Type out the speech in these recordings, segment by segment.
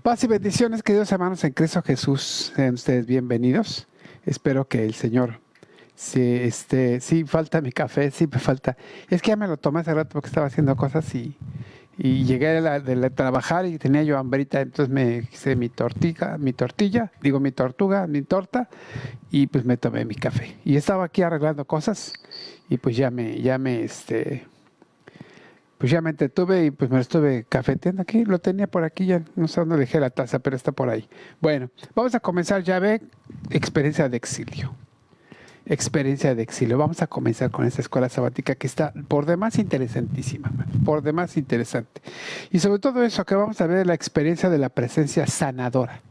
Paz y bendiciones, queridos hermanos en Cristo Jesús. Sean ustedes bienvenidos. Espero que el Señor, sí, falta mi café, sí me falta. Es que ya me lo tomé hace rato porque estaba haciendo cosas y llegué de trabajar y tenía yo hambrita, entonces me hice mi tortuga, mi torta, y pues me tomé mi café. Y estaba aquí arreglando cosas y pues pues ya me entretuve y pues me lo estuve cafeteando aquí. Lo tenía por aquí, ya no sé dónde dejé la taza, pero está por ahí. Bueno, vamos a comenzar. Ya ve, experiencia de exilio. Experiencia de exilio. Vamos a comenzar con esta escuela sabática que está por demás interesantísima, por demás interesante. Y sobre todo eso, que vamos a ver la experiencia de la presencia sanadora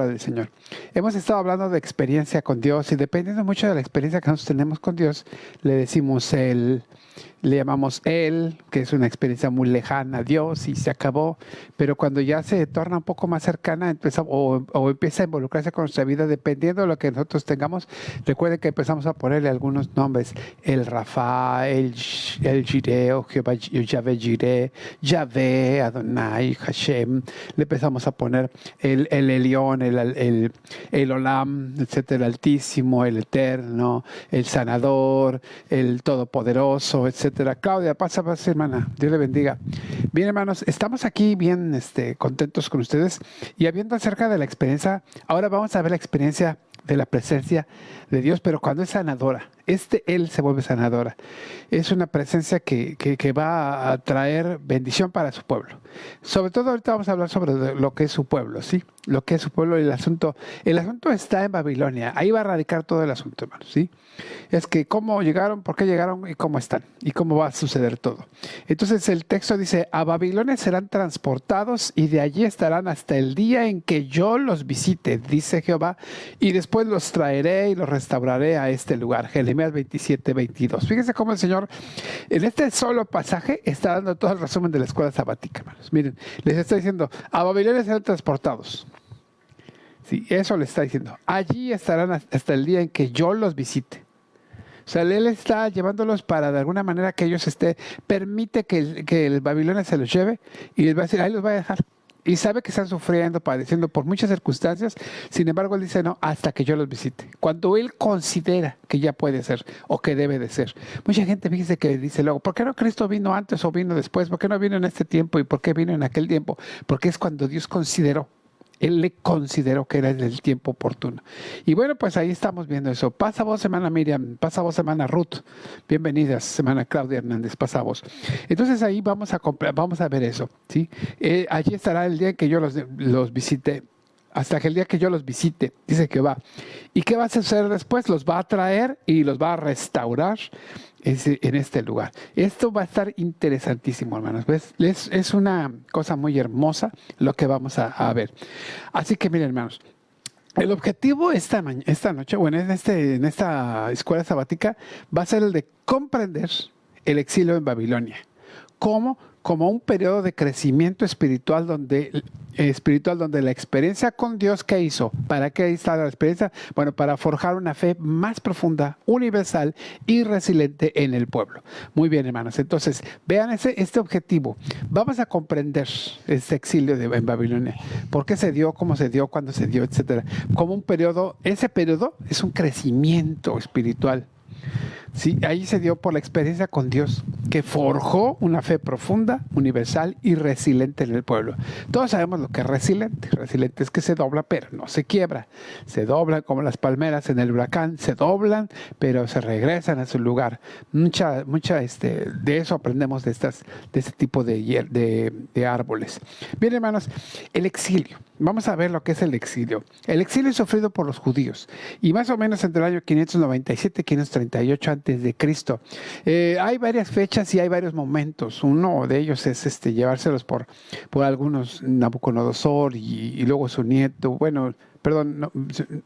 del Señor. Hemos estado hablando de experiencia con Dios y dependiendo mucho de la experiencia que nosotros tenemos con Dios, le decimos le llamamos Él, que es una experiencia muy lejana a Dios y se acabó, pero cuando ya se torna un poco más cercana o empieza a involucrarse con nuestra vida, dependiendo de lo que nosotros tengamos, recuerden que empezamos a ponerle algunos nombres, el Rafa, el Jireh, o Jehová, Yahvé Jireh, Yahvé, Adonai, Hashem, le empezamos a poner el Elión, el Olam, etcétera, el Altísimo, el Eterno, el Sanador, el Todopoderoso, etcétera. Claudia, pasa, hermana. Dios le bendiga. Bien, hermanos, estamos aquí bien contentos con ustedes y habiendo acerca de la experiencia, ahora vamos a ver la experiencia de la presencia de Dios, pero cuando es sanadora. Él se vuelve sanadora. Es una presencia que va a traer bendición para su pueblo. Sobre todo ahorita vamos a hablar sobre lo que es su pueblo, ¿sí? Lo que es su pueblo y el asunto está en Babilonia. Ahí va a radicar todo el asunto, hermanos, ¿sí? Es que cómo llegaron, por qué llegaron y cómo están y cómo va a suceder todo. Entonces el texto dice, a Babilonia serán transportados y de allí estarán hasta el día en que yo los visite, dice Jehová, y después los traeré y los restauraré a este lugar. Jeremías 27:22. Fíjense cómo el Señor en este solo pasaje está dando todo el resumen de la escuela sabática, hermanos. Miren, les está diciendo, a Babilonia serán transportados. Sí, eso le está diciendo. Allí estarán hasta el día en que yo los visite. O sea, Él está llevándolos para de alguna manera que ellos permite que el Babilonia se los lleve y les va a decir, ahí los va a dejar. Y sabe que están sufriendo, padeciendo por muchas circunstancias. Sin embargo, Él dice, no, hasta que yo los visite. Cuando Él considera que ya puede ser o que debe de ser. Mucha gente fíjese que dice luego, ¿por qué no Cristo vino antes o vino después? ¿Por qué no vino en este tiempo y por qué vino en aquel tiempo? Porque es cuando Dios consideró. Él le consideró que era el tiempo oportuno. Y bueno, pues ahí estamos viendo eso. Pasa vos, hermana Miriam. Pasa vos, hermana Ruth. Bienvenidas, hermana Claudia Hernández. Pasa vos. Entonces ahí vamos a ver eso, ¿sí? Allí estará el día en que yo los visite. Hasta que el día que yo los visite, dice que va. ¿Y qué va a suceder después? Los va a traer y los va a restaurar en este lugar. Esto va a estar interesantísimo, hermanos. ¿Ves? Es una cosa muy hermosa lo que vamos a ver. Así que miren, hermanos, el objetivo esta noche, bueno, en esta escuela sabática, va a ser el de comprender el exilio en Babilonia. ¿Cómo? Como un periodo de crecimiento espiritual donde la experiencia con Dios, ¿qué hizo? ¿Para qué está la experiencia? Bueno, para forjar una fe más profunda, universal y resiliente en el pueblo. Muy bien, hermanos. Entonces, vean este objetivo. Vamos a comprender este exilio en Babilonia. ¿Por qué se dio? ¿Cómo se dio? ¿Cuándo se dio? Etcétera. Como un periodo, ese periodo es un crecimiento espiritual. Sí, ahí se dio por la experiencia con Dios, que forjó una fe profunda, universal y resiliente en el pueblo. Todos sabemos lo que es resiliente. Resiliente es que se dobla, pero no se quiebra. Se doblan como las palmeras en el huracán, se doblan, pero se regresan a su lugar. De eso aprendemos de este tipo de árboles. Bien, hermanos, el exilio. Vamos a ver lo que es el exilio. El exilio es sufrido por los judíos y más o menos entre el año 597 y 538 antes de Cristo. Hay varias fechas y hay varios momentos. Uno de ellos es llevárselos por algunos Nabucodonosor y luego su nieto. Bueno, perdón,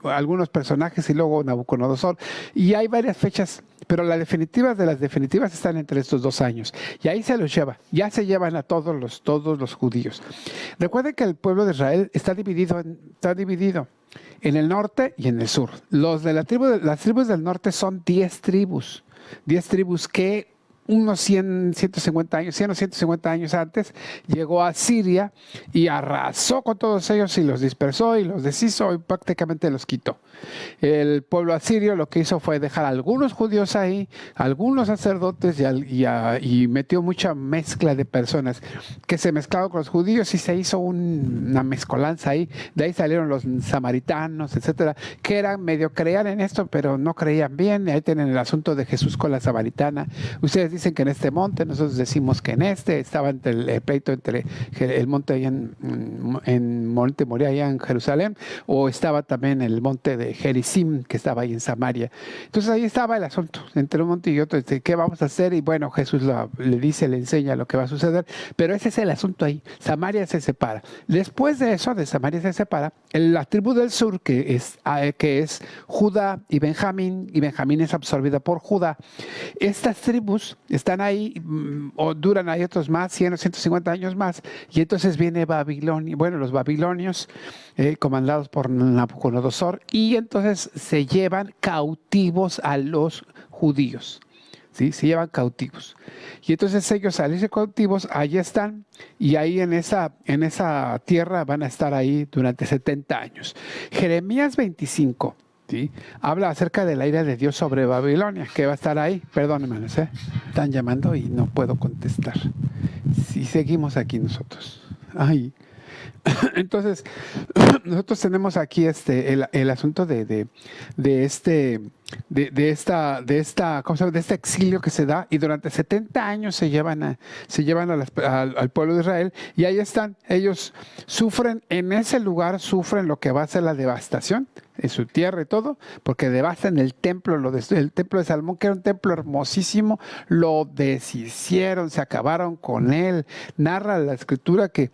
algunos personajes y luego Nabucodonosor. Y hay varias fechas, pero las definitivas están entre estos 2 años. Y ahí se los lleva, ya se llevan a todos los judíos. Recuerden que el pueblo de Israel está dividido en el norte y en el sur. Las tribus del norte son 10 tribus. 10 tribus que unos 150 años, 100 o 150 años antes, llegó a Siria y arrasó con todos ellos y los dispersó y los deshizo y prácticamente los quitó. El pueblo asirio lo que hizo fue dejar a algunos judíos ahí, algunos sacerdotes y metió mucha mezcla de personas que se mezclaron con los judíos y se hizo una mezcolanza ahí. De ahí salieron los samaritanos, etcétera, que medio creían en esto, pero no creían bien. Ahí tienen el asunto de Jesús con la samaritana. Ustedes dicen que en este monte, nosotros decimos que en este. Estaba entre el pleito entre el monte allá en Monte Moria, allá en Jerusalén, o estaba también el monte de Gerizim, que estaba ahí en Samaria. Entonces ahí estaba el asunto, entre un monte y otro, ¿qué vamos a hacer? Y bueno, Jesús le dice, le enseña lo que va a suceder, pero ese es el asunto ahí. Samaria se separa. Después de eso, de Samaria se separa, la tribu del sur, que es Judá y Benjamín es absorbida por Judá. Estas tribus están ahí, o duran ahí otros más, 100 o 150 años más, y entonces viene Babilonia, bueno, los babilonios, comandados por Nabucodonosor, y entonces se llevan cautivos a los judíos. ¿Sí? Se llevan cautivos. Y entonces ellos al irse cautivos, allí están, y ahí en esa tierra van a estar ahí durante 70 años. Jeremías 25, ¿sí? Habla acerca de la ira de Dios sobre Babilonia, que va a estar ahí. Perdón, hermanos, están llamando y no puedo contestar. Si seguimos aquí nosotros. Ay. Entonces, nosotros tenemos aquí el asunto de este exilio que se da, y durante 70 años se llevan al pueblo de Israel, y ahí están. Ellos sufren en ese lugar, sufren lo que va a ser la devastación en su tierra y todo, porque devastan el templo, el templo de Salomón, que era un templo hermosísimo, lo deshicieron, se acabaron con él. Narra la escritura que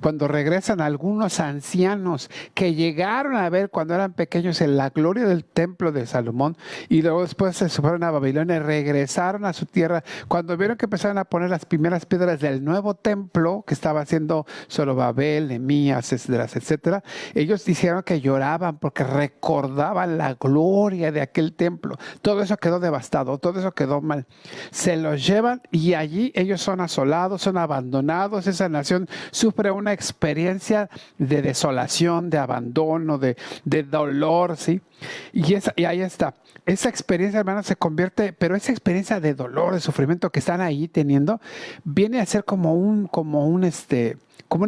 cuando regresan algunos ancianos que llegaron a ver cuando eran pequeños en la gloria del templo de Salomón, y luego después se fueron a Babilonia y regresaron a su tierra, cuando vieron que empezaron a poner las primeras piedras del nuevo templo que estaba haciendo Zorobabel, Nehemías, etcétera, ellos dijeron que lloraban porque recordaban la gloria de aquel templo. Todo eso quedó devastado, todo eso quedó mal. Se los llevan y allí ellos son asolados, son abandonados. Esa nación sufre una experiencia de desolación, de abandono, de dolor, ¿sí? Y ahí está. Esa experiencia, hermanos, se convierte, pero esa experiencia de dolor, de sufrimiento que están ahí teniendo, viene a ser como una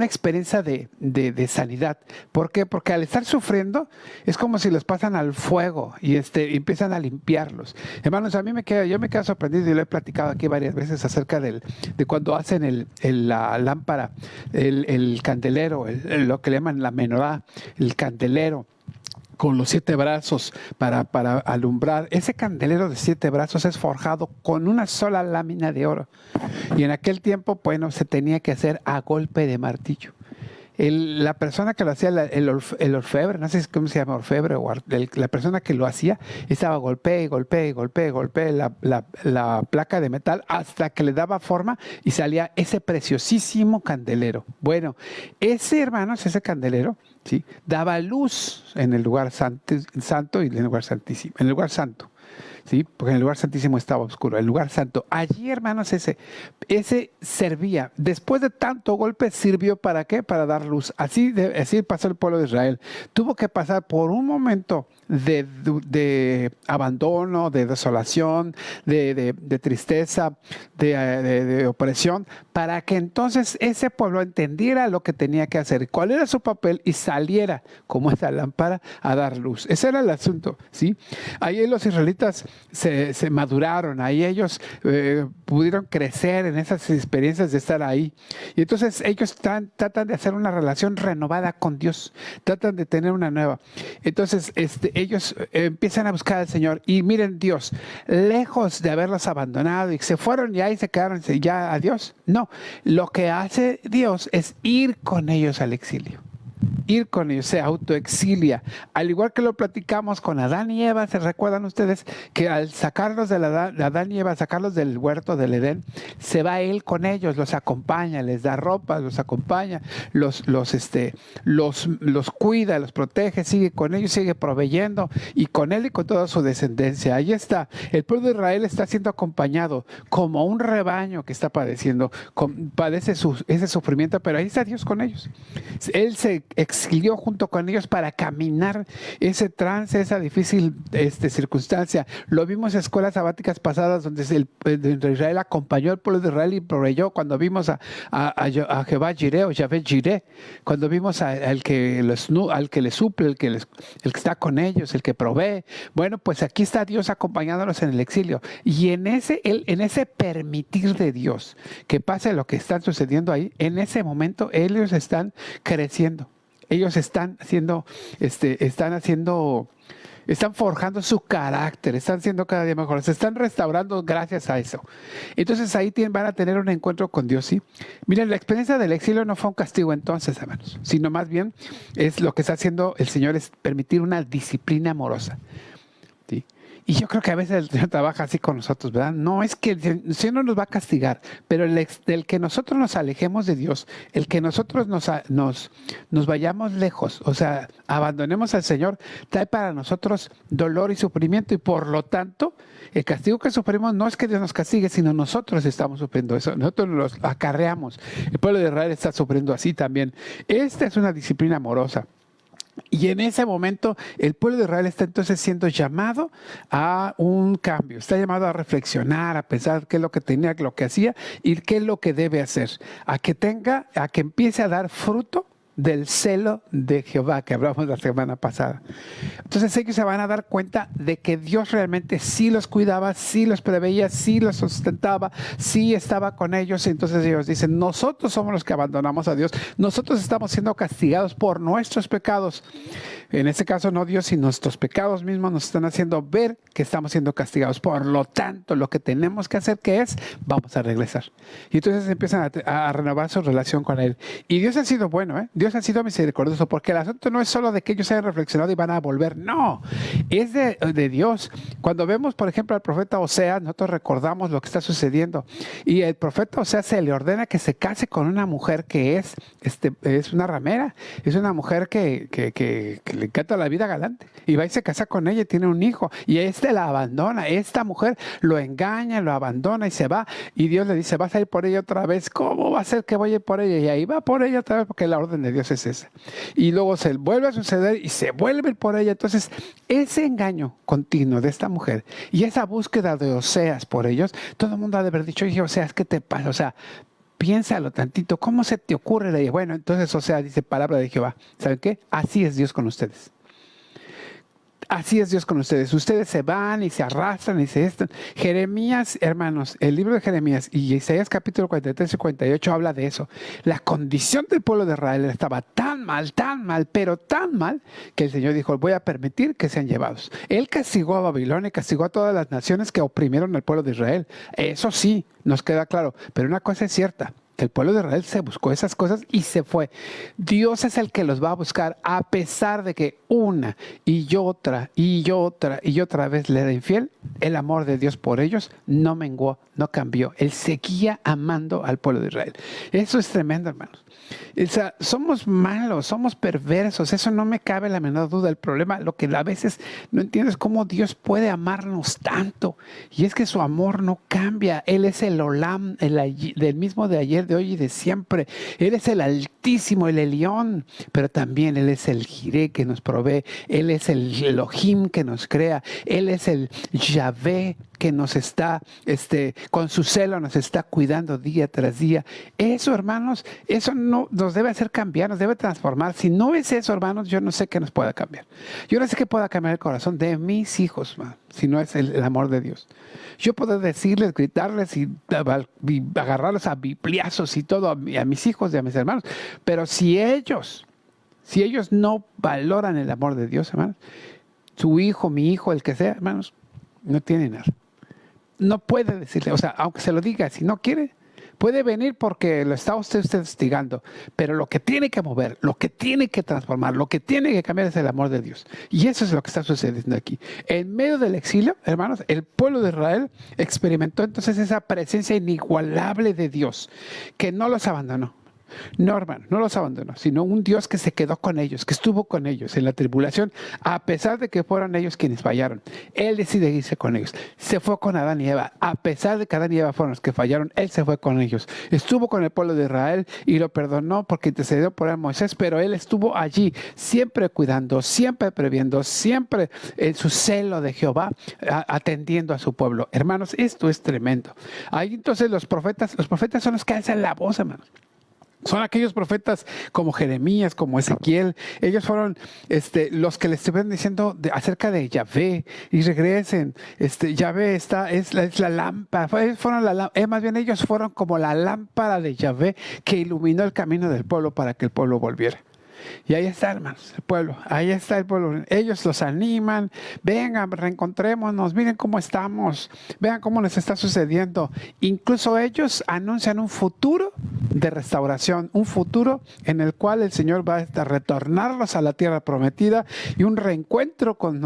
experiencia de sanidad. ¿Por qué? Porque al estar sufriendo es como si los pasan al fuego y empiezan a limpiarlos. Hermanos, yo me quedo sorprendido, y lo he platicado aquí varias veces acerca de cuando hacen la lámpara, el candelero, lo que le llaman la menorá, el candelero con los 7 brazos para alumbrar. Ese candelero de 7 brazos es forjado con una sola lámina de oro. Y en aquel tiempo, bueno, se tenía que hacer a golpe de martillo. La persona que lo hacía, el orfebre, no sé cómo se llama, orfebre, o la persona que lo hacía, estaba golpee la placa de metal hasta que le daba forma y salía ese preciosísimo candelero. Bueno, ese candelero, ¿sí?, daba luz en el lugar santo y en el lugar santísimo, en el lugar santo. ¿Sí? Porque en el lugar santísimo estaba oscuro, el lugar santo. Allí, hermanos, ese servía. Después de tanto golpe, ¿sirvió para qué? Para dar luz. Así pasó el pueblo de Israel. Tuvo que pasar por un momento de abandono, de desolación, de tristeza, de opresión, para que entonces ese pueblo entendiera lo que tenía que hacer, cuál era su papel, y saliera como esa lámpara a dar luz. Ese era el asunto, ¿sí? Ahí los israelitas se maduraron, ahí ellos pudieron crecer en esas experiencias de estar ahí. Y entonces ellos tratan de hacer una relación renovada con Dios, tratan de tener una nueva. Entonces ellos empiezan a buscar al Señor, y miren, Dios, lejos de haberlos abandonado y se fueron ya y se quedaron ya a Dios, no, lo que hace Dios es ir con ellos al exilio. ir con ellos, se autoexilia. Al igual que lo platicamos con Adán y Eva, ¿se recuerdan ustedes que al sacarlos de Adán y Eva, sacarlos del huerto del Edén, se va él con ellos, los acompaña, les da ropa, los acompaña, los cuida, los protege, sigue con ellos, sigue proveyendo y con él y con toda su descendencia. Ahí está, el pueblo de Israel está siendo acompañado como un rebaño que está padeciendo, padece ese sufrimiento, pero ahí está Dios con ellos. Él se exilió junto con ellos para caminar ese trance, esa difícil circunstancia. Lo vimos en escuelas sabáticas pasadas donde Israel acompañó al pueblo de Israel y proveyó. Cuando vimos a Jehová Jireh o Yahvé Jireh, cuando vimos al que les suple, el que está con ellos, el que provee. Bueno, pues aquí está Dios acompañándolos en el exilio. Y en ese permitir de Dios que pase lo que está sucediendo ahí, en ese momento ellos están creciendo. Ellos están forjando su carácter, están siendo cada día mejores, se están restaurando gracias a eso. Entonces ahí van a tener un encuentro con Dios, ¿sí? Miren, la experiencia del exilio no fue un castigo entonces, hermanos, sino más bien es lo que está haciendo el Señor, es permitir una disciplina amorosa, ¿sí? Y yo creo que a veces el Señor trabaja así con nosotros, ¿verdad? No es que el Señor no nos va a castigar, pero el que nosotros nos alejemos de Dios, el que nosotros nos vayamos lejos, o sea, abandonemos al Señor, trae para nosotros dolor y sufrimiento, y por lo tanto, el castigo que sufrimos no es que Dios nos castigue, sino nosotros estamos sufriendo eso, nosotros los acarreamos. El pueblo de Israel está sufriendo así también. Esta es una disciplina amorosa. Y en ese momento el pueblo de Israel está entonces siendo llamado a un cambio, está llamado a reflexionar, a pensar qué es lo que tenía, lo que hacía y qué es lo que debe hacer, a que empiece a dar fruto del celo de Jehová que hablamos la semana pasada. Entonces ellos se van a dar cuenta de que Dios realmente sí los cuidaba, sí los preveía, sí los sustentaba, sí estaba con ellos. Y entonces ellos dicen, nosotros somos los que abandonamos a Dios, nosotros estamos siendo castigados por nuestros pecados. En este caso no Dios, sino nuestros pecados mismos nos están haciendo ver que estamos siendo castigados. Por lo tanto, lo que tenemos que hacer, ¿qué es? Vamos a regresar. Y entonces empiezan a renovar su relación con Él. Y Dios ha sido bueno, ¿eh? Dios ha sido misericordioso, porque el asunto no es solo de que ellos hayan reflexionado y van a volver, no, es de Dios. Cuando vemos, por ejemplo, al profeta Oseas, nosotros recordamos lo que está sucediendo, y el profeta Oseas se le ordena que se case con una mujer que es una ramera, es una mujer que le encanta la vida galante, y va y se casa con ella y tiene un hijo, y la abandona, esta mujer lo engaña, lo abandona y se va, y Dios le dice, vas a ir por ella otra vez. ¿Cómo va a ser que voy a ir por ella? Y ahí va por ella otra vez, porque la orden de Dios es esa. Y luego se vuelve a suceder y se vuelve por ella. Entonces, ese engaño continuo de esta mujer y esa búsqueda de Oseas por ellos, todo el mundo ha de haber dicho, oye, Oseas, ¿qué te pasa? O sea, piénsalo tantito, ¿cómo se te ocurre? Bueno, entonces Oseas dice, palabra de Jehová. ¿Saben qué? Así es Dios con ustedes. Así es Dios con ustedes. Ustedes se van y se arrastran y se están. Jeremías, hermanos, el libro de Jeremías y Isaías capítulo 43 y 48 habla de eso. La condición del pueblo de Israel estaba tan mal, pero tan mal, que el Señor dijo, voy a permitir que sean llevados. Él castigó a Babilonia y castigó a todas las naciones que oprimieron al pueblo de Israel. Eso sí, nos queda claro. Pero una cosa es cierta. El pueblo de Israel se buscó esas cosas y se fue. Dios es el que los va a buscar, a pesar de que una y otra vez le era infiel. El amor de Dios por ellos no menguó, no cambió. Él seguía amando al pueblo de Israel. Eso es tremendo, hermanos. O sea, somos malos, somos perversos, eso no me cabe la menor duda. El problema, lo que a veces no entiendo es cómo Dios puede amarnos tanto. Y es que su amor no cambia. Él es el Olam, del mismo de ayer, de hoy y de siempre. Él es el Altísimo, el Elión, pero también Él es el Jireh que nos provee. Él es el Elohim que nos crea. Él es el Yahvé que nos está, con su celo nos está cuidando día tras día. Eso, hermanos, eso no nos debe hacer cambiar, nos debe transformar. Si no es eso, hermanos, yo no sé qué nos pueda cambiar. Yo no sé qué pueda cambiar el corazón de mis hijos, si no es el amor de Dios. Yo puedo decirles, gritarles y agarrarlos a bibliazos y todo a mis hijos y a mis hermanos, pero si ellos no valoran el amor de Dios, hermanos, su hijo, mi hijo, el que sea, hermanos, no tiene nada. No puede decirle, o sea, aunque se lo diga, si no quiere, Puede venir porque lo está usted investigando, pero lo que tiene que mover, lo que tiene que transformar, lo que tiene que cambiar es el amor de Dios. Y eso es lo que está sucediendo aquí. En medio del exilio, hermanos, el pueblo de Israel experimentó entonces esa presencia inigualable de Dios, que no los abandonó. No, hermano, no los abandonó, sino un Dios que se quedó con ellos, que estuvo con ellos en la tribulación, a pesar de que fueron ellos quienes fallaron. Él decide irse con ellos. Se fue con Adán y Eva. A pesar de que Adán y Eva fueron los que fallaron, Él se fue con ellos. Estuvo con el pueblo de Israel y lo perdonó porque intercedió por él Moisés, pero Él estuvo allí, siempre cuidando, siempre previendo, siempre en su celo de Jehová, atendiendo a su pueblo. Hermanos, esto es tremendo. Ahí entonces los profetas son los que alzan la voz, hermanos. Son aquellos profetas como Jeremías, como Ezequiel. Ellos fueron los que les estuvieron diciendo acerca de Yahvé y regresen. Yahvé es la lámpara. Más bien ellos fueron como la lámpara de Yahvé que iluminó el camino del pueblo para que el pueblo volviera. Y ahí está, hermanos, el pueblo. Ahí está el pueblo. Ellos los animan. Vengan, reencontrémonos. Miren cómo estamos. Vean cómo les está sucediendo. Incluso ellos anuncian un futuro de restauración. Un futuro en el cual el Señor va a retornarlos a la tierra prometida y un reencuentro con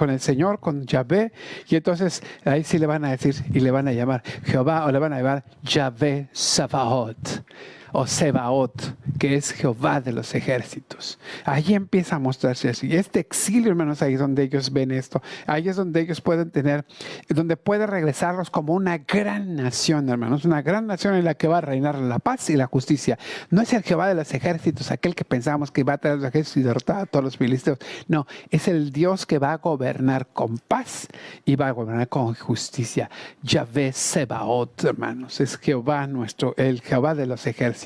el Señor, con Yahvé. Y entonces ahí sí le van a decir y le van a llamar Jehová o le van a llamar Yahvé Sabaoth. O Sebaot, que es Jehová de los ejércitos. Ahí empieza a mostrarse así. Este exilio, hermanos, ahí es donde ellos ven esto. Ahí es donde ellos pueden tener, donde puede regresarlos como una gran nación, hermanos. Una gran nación en la que va a reinar la paz y la justicia. No es el Jehová de los ejércitos, aquel que pensamos que va a traer los ejércitos y derrotar a todos los filisteos. No, es el Dios que va a gobernar con paz y va a gobernar con justicia. Yahvé Sebaot, hermanos. Es Jehová nuestro, el Jehová de los ejércitos.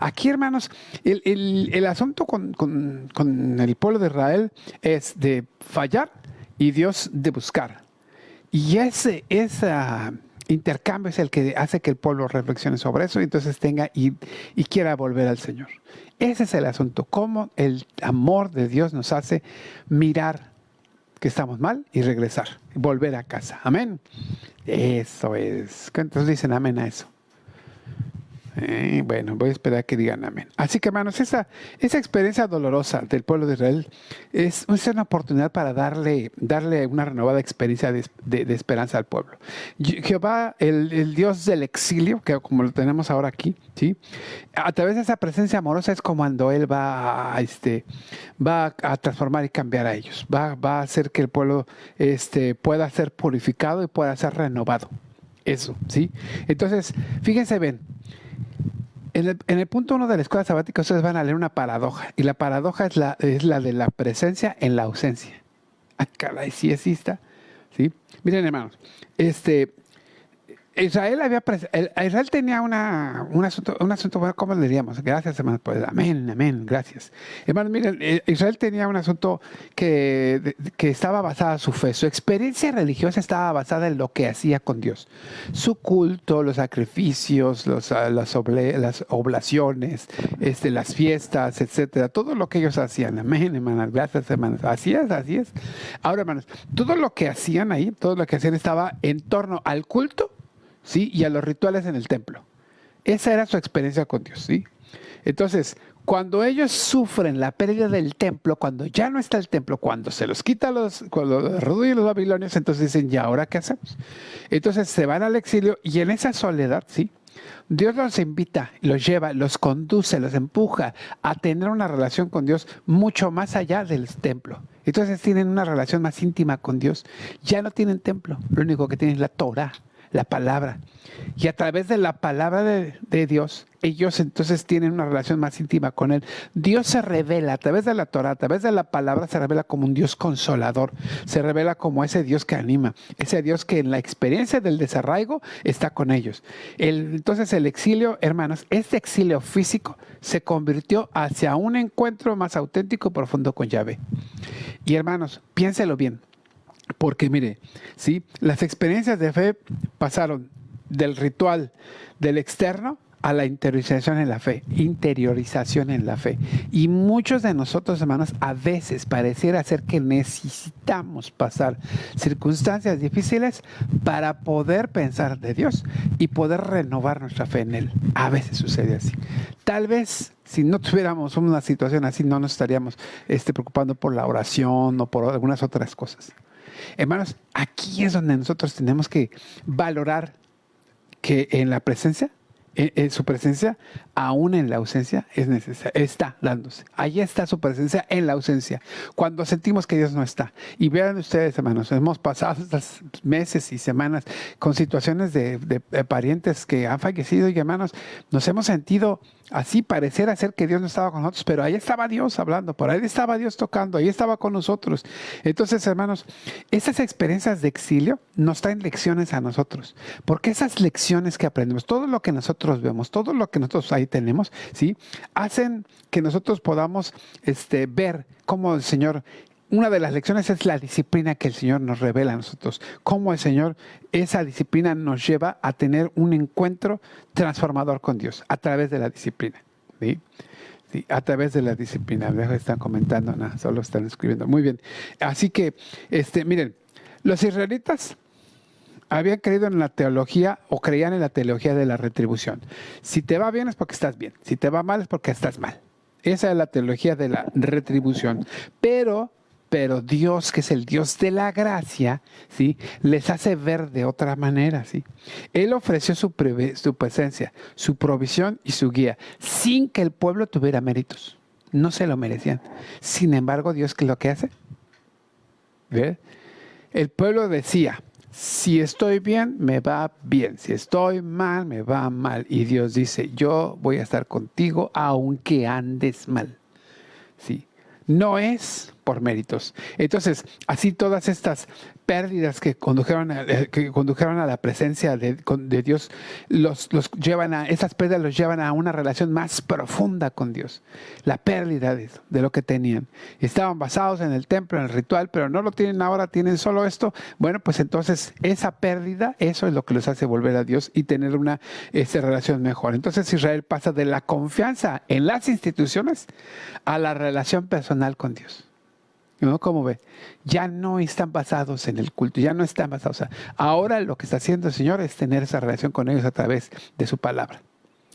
Aquí, hermanos, el asunto con el pueblo de Israel es de fallar y Dios de buscar. Y ese intercambio es el que hace que el pueblo reflexione sobre eso y entonces tenga y quiera volver al Señor. Ese es el asunto, cómo el amor de Dios nos hace mirar que estamos mal y regresar, volver a casa. Amén. Eso es. ¿Cuántos dicen amén a eso? Bueno, voy a esperar que digan amén. Así que, hermanos, esa experiencia dolorosa del pueblo de Israel es una oportunidad para darle una renovada experiencia de esperanza al pueblo. Jehová, el Dios del exilio, que como lo tenemos ahora aquí, ¿sí? A través de esa presencia amorosa es como cuando Él va a transformar y cambiar a ellos. Va a hacer que el pueblo pueda ser purificado y pueda ser renovado. Eso, ¿sí? Entonces, fíjense bien. En el punto 1 de la escuela sabática ustedes van a leer una paradoja. Y la paradoja es la de la presencia en la ausencia. Ah, caray, sí exista. ¿Sí? Miren, hermanos. Israel tenía un asunto, bueno, ¿cómo le diríamos? Gracias, hermanos, pues, amén, gracias. Hermanos, miren, Israel tenía un asunto que estaba basada en su fe. Su experiencia religiosa estaba basada en lo que hacía con Dios. Su culto, los sacrificios, las oblaciones, las fiestas, etcétera. Todo lo que ellos hacían. Amén, hermanos, gracias, hermanos. Así es. Ahora, hermanos, todo lo que hacían ahí, todo lo que hacían estaba en torno al culto, ¿sí? Y a los rituales en el templo. Esa era su experiencia con Dios, ¿sí? Entonces, cuando ellos sufren la pérdida del templo, cuando ya no está el templo, cuando se los quita cuando los reduyen los babilonios, entonces dicen, ¿y ahora qué hacemos? Entonces se van al exilio y en esa soledad, ¿sí? Dios los invita, los lleva, los conduce, los empuja a tener una relación con Dios mucho más allá del templo. Entonces tienen una relación más íntima con Dios. Ya no tienen templo, lo único que tienen es la Torah, la palabra. Y a través de la palabra de Dios, ellos entonces tienen una relación más íntima con Él. Dios se revela a través de la Torah, a través de la palabra, se revela como un Dios consolador. Se revela como ese Dios que anima, ese Dios que en la experiencia del desarraigo está con ellos. Entonces el exilio, hermanos, este exilio físico se convirtió hacia un encuentro más auténtico y profundo con Yahvé. Y hermanos, piénselo bien. Porque mire, ¿sí? Las experiencias de fe pasaron del ritual del externo a la interiorización en la fe, Y muchos de nosotros, hermanos, a veces pareciera ser que necesitamos pasar circunstancias difíciles para poder pensar de Dios y poder renovar nuestra fe en Él. A veces sucede así. Tal vez si no tuviéramos una situación así, no nos estaríamos preocupando por la oración o por algunas otras cosas. Hermanos, aquí es donde nosotros tenemos que valorar que en la presencia, en su presencia, aún en la ausencia, es necesaria, está dándose. Ahí está su presencia en la ausencia. Cuando sentimos que Dios no está. Y vean ustedes, hermanos, hemos pasado estos meses y semanas con situaciones de parientes que han fallecido y, hermanos, nos hemos sentido así, pareciera ser que Dios no estaba con nosotros, pero ahí estaba Dios hablando, por ahí estaba Dios tocando, ahí estaba con nosotros. Entonces, hermanos, esas experiencias de exilio nos traen lecciones a nosotros, porque esas lecciones que aprendemos, todo lo que nosotros vemos, todo lo que nosotros ahí tenemos, ¿sí? Hacen que nosotros podamos ver cómo el Señor. Una de las lecciones es la disciplina que el Señor nos revela a nosotros. Cómo el Señor, esa disciplina nos lleva a tener un encuentro transformador con Dios a través de la disciplina. ¿Sí? Sí, a través de la disciplina. Están comentando, nada, solo están escribiendo. Muy bien. Así que, miren, los israelitas habían creído en la teología o creían en la teología de la retribución. Si te va bien es porque estás bien. Si te va mal es porque estás mal. Esa es la teología de la retribución. Pero Dios, que es el Dios de la gracia, ¿sí? Les hace ver de otra manera, ¿sí? Él ofreció su presencia, su provisión y su guía, sin que el pueblo tuviera méritos. No se lo merecían. Sin embargo, Dios, ¿qué es lo que hace? ¿Ve? El pueblo decía, si estoy bien, me va bien. Si estoy mal, me va mal. Y Dios dice, yo voy a estar contigo aunque andes mal. ¿Sí? No es por méritos. Entonces, así todas estas pérdidas que condujeron a la presencia de Dios, esas pérdidas los llevan a una relación más profunda con Dios. La pérdida de lo que tenían. Estaban basados en el templo, en el ritual, pero no lo tienen ahora, tienen solo esto. Bueno, pues entonces esa pérdida, eso es lo que los hace volver a Dios y tener una relación mejor. Entonces Israel pasa de la confianza en las instituciones a la relación personal con Dios. ¿No? Como ve, ya no están basados en el culto, ya no están basados. Ahora lo que está haciendo el Señor es tener esa relación con ellos a través de su palabra.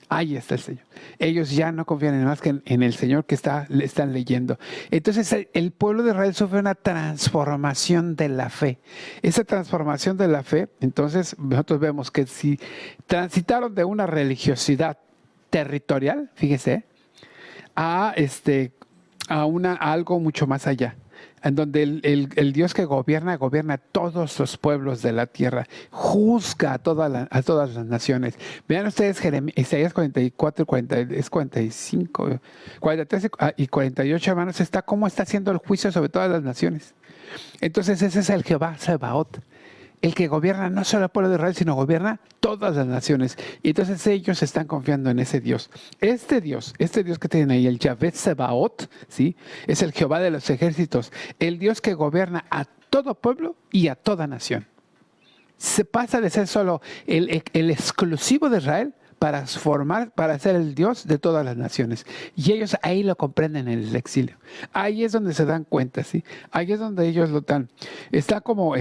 Ahí está el Señor. Ellos ya no confían en más que en el Señor que le están leyendo. Entonces el pueblo de Israel sufre una transformación de la fe. Esa transformación de la fe, entonces nosotros vemos que si transitaron de una religiosidad territorial, fíjese, a algo mucho más allá, en donde el Dios que gobierna todos los pueblos de la tierra, juzga a todas las naciones. Vean ustedes Isaías 44, 45, 43 y 48, hermanos, cómo está haciendo el juicio sobre todas las naciones. Entonces ese es el Jehová Sebaot, el que gobierna no solo el pueblo de Israel, sino gobierna todas las naciones. Y entonces ellos están confiando en ese Dios. Este Dios que tienen ahí, el Yahvé Sebaot, ¿sí? Es el Jehová de los ejércitos, el Dios que gobierna a todo pueblo y a toda nación. Se pasa de ser solo el exclusivo de Israel para ser el Dios de todas las naciones. Y ellos ahí lo comprenden en el exilio. Ahí es donde se dan cuenta, ¿sí? Ahí es donde ellos lo dan. Está como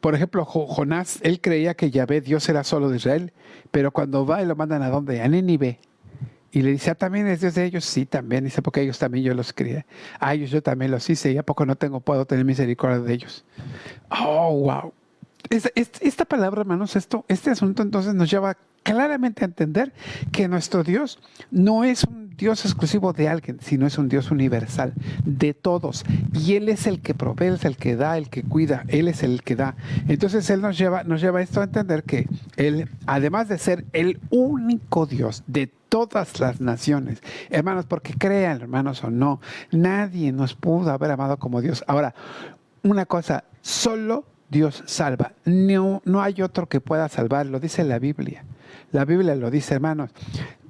por ejemplo, Jonás, él creía que Yahvé, Dios, era solo de Israel, pero cuando va y lo mandan ¿a dónde? A Nínive. Y le dice, ¿también es Dios de ellos? Sí, también. Dice, porque ellos también yo los crié. A ellos yo también los hice y ¿a poco no puedo tener misericordia de ellos? Oh, wow. Esta palabra, hermanos, este asunto entonces nos lleva claramente a entender que nuestro Dios no es un Dios exclusivo de alguien, sino es un Dios universal, de todos. Y Él es el que provee, Él es el que da, el que cuida, Él es el que da. Entonces Él nos lleva esto a entender que Él, además de ser el único Dios de todas las naciones, hermanos, porque crean, hermanos, o no, nadie nos pudo haber amado como Dios. Ahora, una cosa, solo Dios salva. No hay otro que pueda salvar, lo dice la Biblia. La Biblia lo dice, hermanos.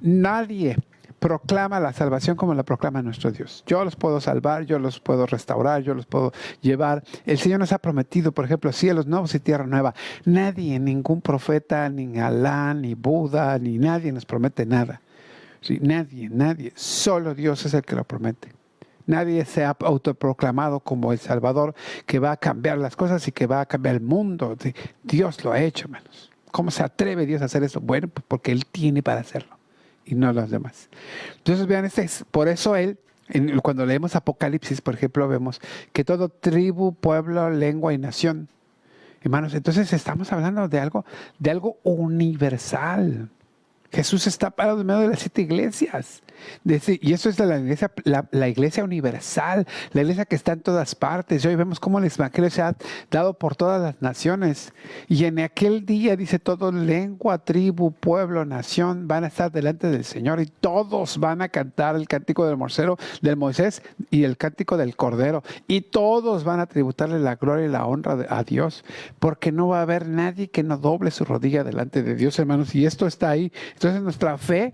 Nadie proclama la salvación como la proclama nuestro Dios. Yo los puedo salvar, yo los puedo restaurar, yo los puedo llevar. El Señor nos ha prometido, por ejemplo, cielos nuevos y tierra nueva. Nadie, ningún profeta, ni Alá, ni Buda, ni nadie nos promete nada. Sí, nadie. Solo Dios es el que lo promete. Nadie se ha autoproclamado como el Salvador que va a cambiar las cosas y que va a cambiar el mundo. Dios lo ha hecho, hermanos. ¿Cómo se atreve Dios a hacer eso? Bueno, pues porque Él tiene para hacerlo y no los demás. Entonces, vean, por eso Él, cuando leemos Apocalipsis, por ejemplo, vemos que todo tribu, pueblo, lengua y nación. Hermanos, entonces estamos hablando de algo universal. Jesús está parado en medio de las 7 iglesias. Y eso es la iglesia universal, la iglesia que está en todas partes. Y hoy vemos cómo el evangelio se ha dado por todas las naciones. Y en aquel día, dice, todo lengua, tribu, pueblo, nación van a estar delante del Señor y todos van a cantar el cántico del Moisés y el cántico del Cordero. Y todos van a tributarle la gloria y la honra a Dios, porque no va a haber nadie que no doble su rodilla delante de Dios, hermanos. Y esto está ahí. Entonces nuestra fe,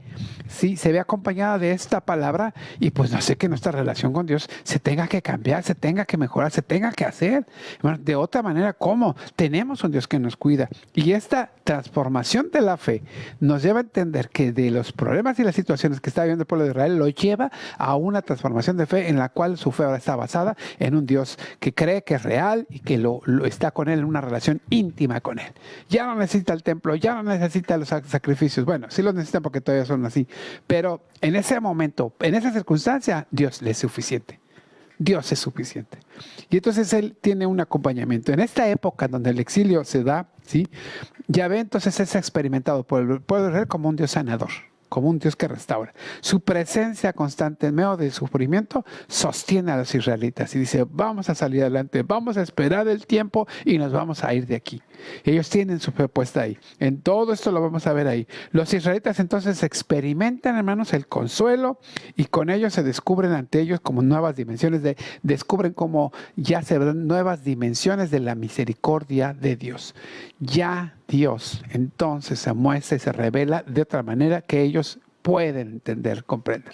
sí, se ve acompañada de esta palabra y pues no sé que nuestra relación con Dios se tenga que cambiar, se tenga que mejorar, se tenga que hacer. Bueno, de otra manera, ¿cómo? Tenemos un Dios que nos cuida. Y esta transformación de la fe nos lleva a entender que de los problemas y las situaciones que está viviendo el pueblo de Israel lo lleva a una transformación de fe en la cual su fe ahora está basada en un Dios que cree que es real y que lo está con Él en una relación íntima con Él. Ya no necesita el templo, ya no necesita los sacrificios. Bueno, sí los necesitan porque todavía son así. Pero en ese momento, en esa circunstancia, Dios le es suficiente. Dios es suficiente. Y entonces Él tiene un acompañamiento. En esta época donde el exilio se da, ¿sí? Yahvé entonces es experimentado por el pueblo de Israel como un Dios sanador, como un Dios que restaura. Su presencia constante en medio del sufrimiento sostiene a los israelitas y dice, vamos a salir adelante, vamos a esperar el tiempo y nos vamos a ir de aquí. Ellos tienen su fe puesta ahí. En todo esto lo vamos a ver ahí. Los israelitas entonces experimentan, hermanos, el consuelo y con ello se descubren ante ellos como nuevas dimensiones, descubren como ya se ven nuevas dimensiones de la misericordia de Dios. Ya Dios entonces se muestra y se revela de otra manera que ellos pueden entender, comprender.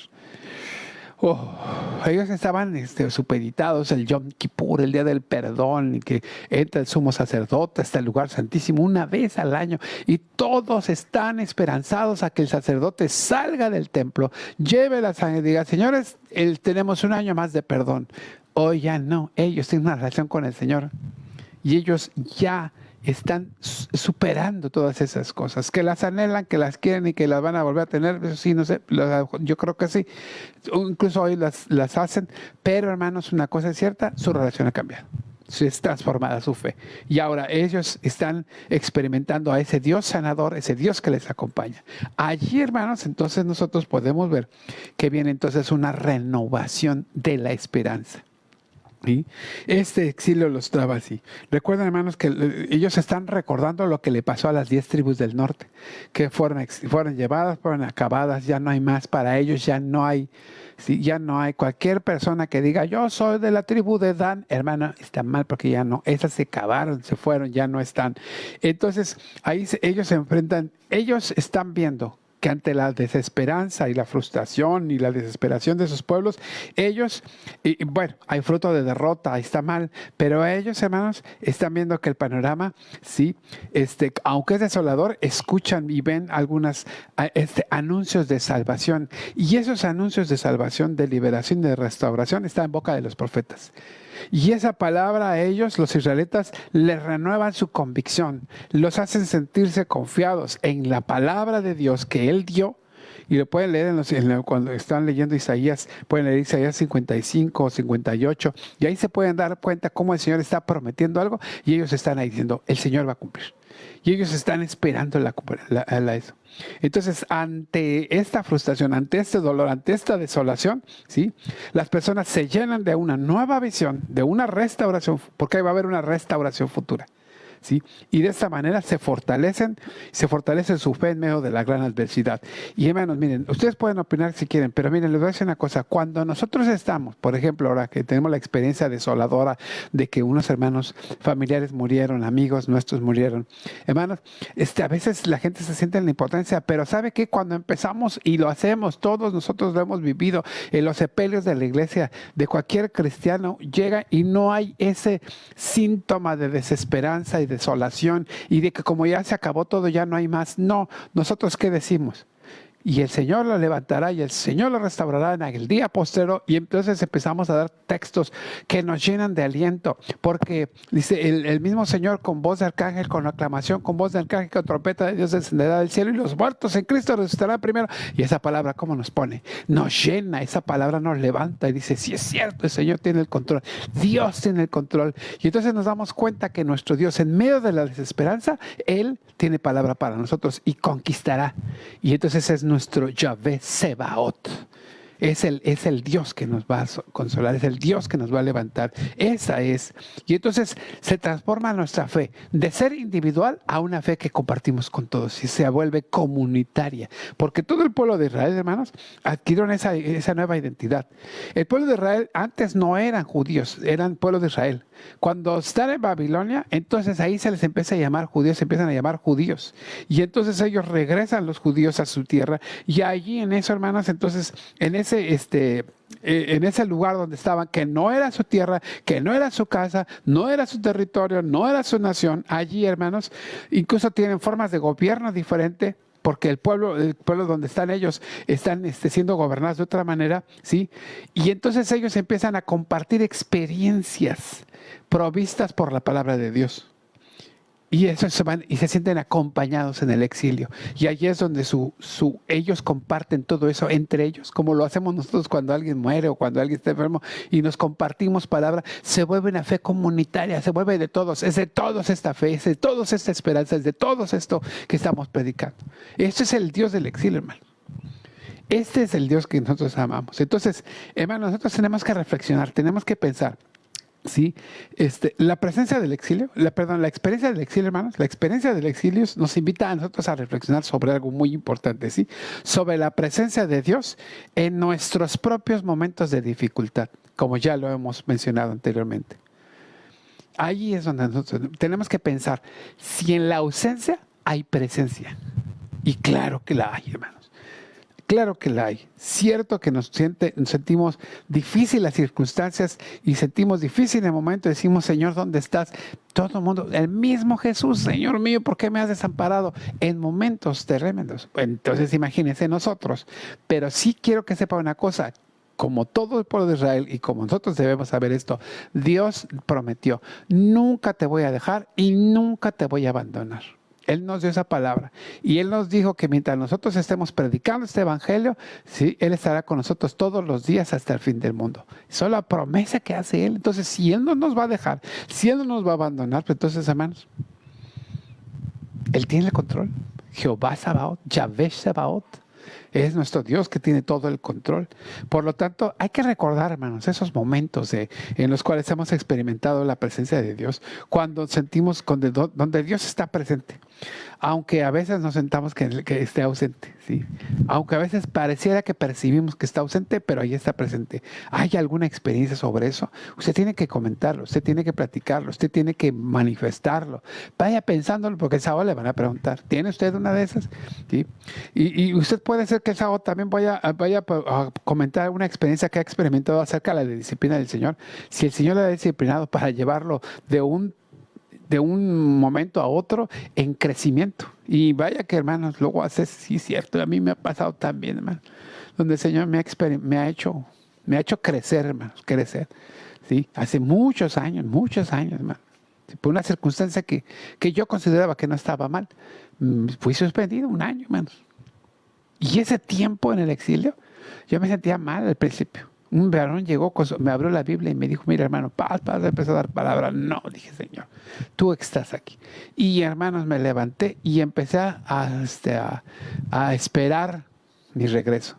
Ellos estaban supeditados el Yom Kippur, el día del perdón, y que entra el sumo sacerdote hasta el lugar santísimo una vez al año, y todos están esperanzados a que el sacerdote salga del templo, lleve la sangre y diga, señores, tenemos un año más de perdón. Hoy ya no, ellos tienen una relación con el Señor y ellos ya están superando todas esas cosas, que las anhelan, que las quieren y que las van a volver a tener, eso sí, no sé, yo creo que sí, incluso hoy las hacen, pero hermanos, una cosa es cierta, su relación ha cambiado, es transformada su fe, y ahora ellos están experimentando a ese Dios sanador, ese Dios que les acompaña. Allí, hermanos, entonces nosotros podemos ver que viene entonces una renovación de la esperanza. ¿Sí? Este exilio los traba así. Recuerden, hermanos, que ellos están recordando lo que le pasó a las 10 tribus del norte, que fueron llevadas, fueron acabadas, ya no hay más para ellos, ya no hay cualquier persona que diga, yo soy de la tribu de Dan, hermano, está mal porque ya no, esas se acabaron, se fueron, ya no están. Entonces, ahí ellos se enfrentan, ellos están viendo que ante la desesperanza y la frustración y la desesperación de sus pueblos, ellos, bueno, hay fruto de derrota, está mal, pero ellos, hermanos, están viendo que el panorama, sí, aunque es desolador, escuchan y ven algunos anuncios de salvación. Y esos anuncios de salvación, de liberación y de restauración están en boca de los profetas. Y esa palabra a ellos, los israelitas, les renuevan su convicción, los hacen sentirse confiados en la palabra de Dios que Él dio. Y lo pueden leer cuando están leyendo Isaías, pueden leer Isaías 55 o 58, y ahí se pueden dar cuenta cómo el Señor está prometiendo algo y ellos están ahí diciendo, el Señor va a cumplir. Y ellos están esperando eso. Entonces, ante esta frustración, ante este dolor, ante esta desolación, ¿sí? Las personas se llenan de una nueva visión, de una restauración, porque ahí va a haber una restauración futura. ¿sí? Y de esta manera se fortalece su fe en medio de la gran adversidad. Y hermanos, miren, ustedes pueden opinar si quieren, pero miren, les voy a decir una cosa. Cuando nosotros estamos, por ejemplo, ahora que tenemos la experiencia desoladora de que unos hermanos familiares murieron, amigos nuestros murieron, hermanos, a veces la gente se siente en la impotencia, pero ¿sabe qué? Cuando empezamos y lo hacemos, todos nosotros lo hemos vivido en los sepelios de la iglesia, de cualquier cristiano, llega y no hay ese síntoma de desesperanza y desolación y de que como ya se acabó todo, ya no hay más. No, nosotros ¿qué decimos? Y el Señor lo levantará y el Señor lo restaurará en el día postrero. Y entonces empezamos a dar textos que nos llenan de aliento. Porque dice el mismo Señor con voz de arcángel, con aclamación, con voz de arcángel, con trompeta de Dios descenderá del cielo y los muertos en Cristo resucitarán primero. Y esa palabra, ¿cómo nos pone? Nos llena, esa palabra nos levanta y dice, sí es cierto, el Señor tiene el control. Dios tiene el control. Y entonces nos damos cuenta que nuestro Dios, en medio de la desesperanza, Él tiene palabra para nosotros y conquistará. Y entonces es nuestro Yahvé Sebaot. Es el Dios que nos va a consolar, es el Dios que nos va a levantar. Esa es. Y entonces se transforma nuestra fe de ser individual a una fe que compartimos con todos y se vuelve comunitaria. Porque todo el pueblo de Israel, hermanos, adquirieron esa nueva identidad. El pueblo de Israel antes no eran judíos, eran pueblo de Israel. Cuando están en Babilonia, entonces ahí se les empieza a llamar judíos, se empiezan a llamar judíos. Y entonces ellos regresan los judíos a su tierra. Y allí en eso, hermanos, entonces en ese lugar donde estaban, que no era su tierra, que no era su casa, no era su territorio, no era su nación, allí, hermanos, incluso tienen formas de gobierno diferentes, porque el pueblo donde están ellos están siendo gobernados de otra manera, ¿sí? Y entonces ellos empiezan a compartir experiencias provistas por la palabra de Dios. Y eso se van y se sienten acompañados en el exilio. Y allí es donde ellos comparten todo eso entre ellos, como lo hacemos nosotros cuando alguien muere o cuando alguien está enfermo y nos compartimos palabra. Se vuelve una fe comunitaria, se vuelve de todos. Es de todos esta fe, es de todos esta esperanza, es de todos esto que estamos predicando. Este es el Dios del exilio, hermano. Este es el Dios que nosotros amamos. Entonces, hermano, nosotros tenemos que reflexionar, tenemos que pensar. Sí, la presencia del exilio, la experiencia del exilio, hermanos, la experiencia del exilio nos invita a nosotros a reflexionar sobre algo muy importante, ¿sí? Sobre la presencia de Dios en nuestros propios momentos de dificultad, como ya lo hemos mencionado anteriormente. Ahí es donde nosotros tenemos que pensar si en la ausencia hay presencia. Y claro que la hay, hermanos. Claro que la hay. Cierto que nos sentimos difíciles las circunstancias y sentimos difícil el momento. Decimos, Señor, ¿dónde estás? Todo el mundo, el mismo Jesús, Señor mío, ¿por qué me has desamparado? En momentos tremendos. Entonces imagínense nosotros. Pero sí quiero que sepa una cosa. Como todo el pueblo de Israel y como nosotros debemos saber esto, Dios prometió, nunca te voy a dejar y nunca te voy a abandonar. Él nos dio esa palabra y Él nos dijo que mientras nosotros estemos predicando este evangelio, ¿sí? Él estará con nosotros todos los días hasta el fin del mundo. Esa es la promesa que hace Él. Entonces, si Él no nos va a dejar, si Él no nos va a abandonar, pues entonces, hermanos, Él tiene el control. Jehová Sabaoth, Yahvé Sabaoth, es nuestro Dios que tiene todo el control. Por lo tanto, hay que recordar, hermanos, esos momentos en los cuales hemos experimentado la presencia de Dios, cuando sentimos donde Dios está presente. Aunque a veces nos sentamos que esté ausente, ¿sí? Aunque a veces pareciera que percibimos que está ausente, pero ahí está presente. ¿Hay alguna experiencia sobre eso? Usted tiene que comentarlo, usted tiene que platicarlo, usted tiene que manifestarlo. Vaya pensándolo porque el sábado le van a preguntar, ¿tiene usted una de esas? ¿Sí? Y usted puede ser que el sábado también vaya a comentar una experiencia que ha experimentado acerca de la disciplina del Señor. Si el Señor le ha disciplinado para llevarlo de un momento a otro en crecimiento. Y vaya que, hermanos, luego hace, sí, cierto, a mí me ha pasado también, hermano, donde el Señor me ha hecho crecer, hermanos, crecer. ¿Sí? Hace muchos años, hermano. Por una circunstancia que yo consideraba que no estaba mal, fui suspendido un año, hermanos. Y ese tiempo en el exilio, yo me sentía mal al principio. Un varón llegó, me abrió la Biblia y me dijo, mira, hermano, paz, empezó a dar palabra. No, dije, Señor, tú estás aquí. Y, hermanos, me levanté y empecé a esperar mi regreso.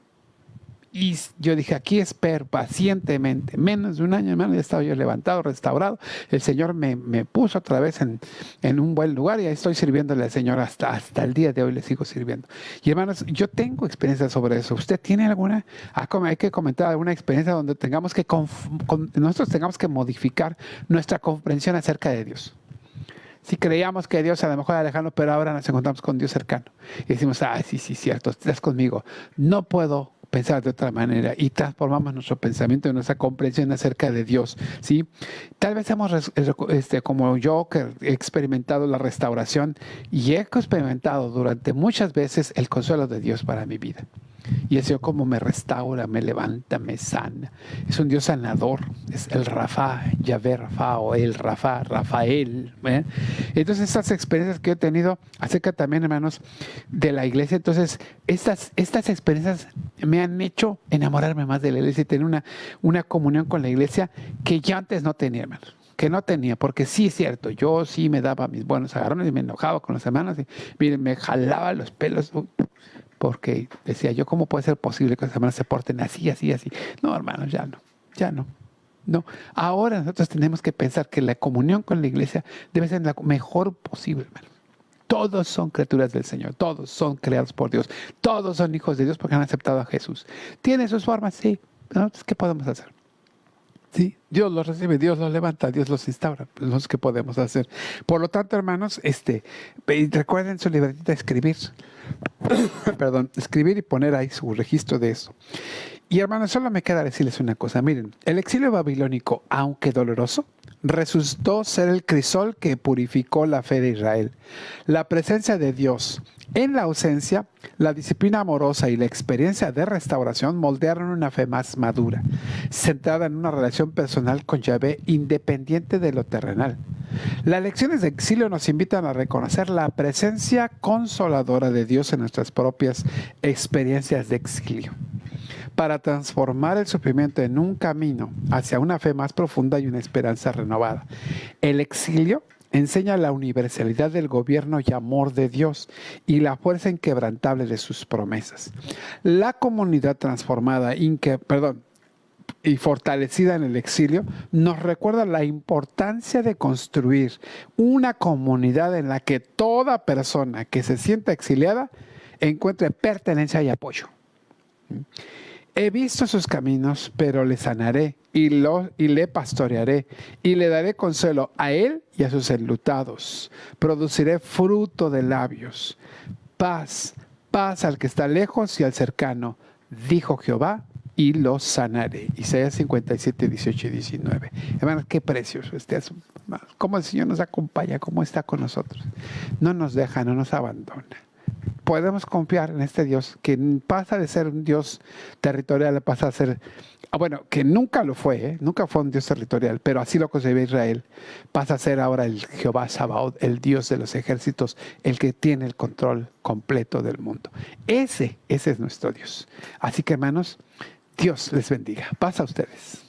Y yo dije, aquí espero pacientemente. Menos de un año, hermano, ya estaba yo levantado, restaurado. El Señor me puso otra vez en un buen lugar y ahí estoy sirviéndole al Señor hasta el día de hoy, le sigo sirviendo. Y hermanos, yo tengo experiencia sobre eso. ¿Usted tiene alguna? Hay que comentar alguna experiencia donde nosotros tengamos que modificar nuestra comprensión acerca de Dios. Si creíamos que Dios a lo mejor era lejano, pero ahora nos encontramos con Dios cercano. Y decimos, sí, cierto, estás conmigo. No puedo pensar de otra manera. Y transformamos nuestro pensamiento y nuestra comprensión acerca de Dios, ¿sí? Tal vez como yo, que he experimentado la restauración y he experimentado durante muchas veces el consuelo de Dios para mi vida. Y el Señor como me restaura, me levanta, me sana. Es un Dios sanador. Es el Rafa, Yahvé Rafa o el Rafa, Rafael. Entonces estas experiencias que he tenido acerca también, hermanos, de la iglesia. Entonces estas experiencias me han hecho enamorarme más de la iglesia y tener una comunión con la iglesia que ya antes no tenía, hermanos. Que no tenía, porque sí es cierto, yo sí me daba mis buenos agarrones y me enojaba con los hermanos y miren, me jalaba los pelos. Porque decía yo, ¿cómo puede ser posible que los hermanos se porten así, así, así? No, hermanos, ya no. No. Ahora nosotros tenemos que pensar que la comunión con la iglesia debe ser la mejor posible, hermanos. Todos son criaturas del Señor, todos son creados por Dios, todos son hijos de Dios porque han aceptado a Jesús. ¿Tiene sus formas? Sí. Entonces, ¿qué podemos hacer? Sí, Dios los recibe, Dios los levanta, Dios los instaura. Pues, ¿qué podemos hacer? Por lo tanto, hermanos, recuerden su libretita escribir. Perdón, escribir y poner ahí su registro de eso. Y hermanos, solo me queda decirles una cosa. Miren, el exilio babilónico, aunque doloroso, resultó ser el crisol que purificó la fe de Israel. La presencia de Dios en la ausencia, la disciplina amorosa y la experiencia de restauración moldearon una fe más madura, centrada en una relación personal con Yahvé independiente de lo terrenal. Las lecciones de exilio nos invitan a reconocer la presencia consoladora de Dios en nuestras propias experiencias de exilio, para transformar el sufrimiento en un camino hacia una fe más profunda y una esperanza renovada. El exilio enseña la universalidad del gobierno y amor de Dios y la fuerza inquebrantable de sus promesas. La comunidad transformada, y fortalecida en el exilio, nos recuerda la importancia de construir una comunidad en la que toda persona que se sienta exiliada encuentre pertenencia y apoyo. He visto sus caminos, pero le sanaré y le pastorearé y le daré consuelo a él y a sus enlutados. Produciré fruto de labios. Paz al que está lejos y al cercano, dijo Jehová, y los sanaré. Isaías 57, 18 y 19. Hermanos, qué precioso cómo el Señor nos acompaña, cómo está con nosotros. No nos deja, no nos abandona. Podemos confiar en este Dios que pasa de ser un Dios territorial, pasa a ser, que nunca lo fue, nunca fue un Dios territorial, pero así lo concebía Israel. Pasa a ser ahora el Jehová Sabaoth, el Dios de los ejércitos, el que tiene el control completo del mundo. Ese es nuestro Dios. Así que, hermanos, Dios les bendiga. Paz a ustedes.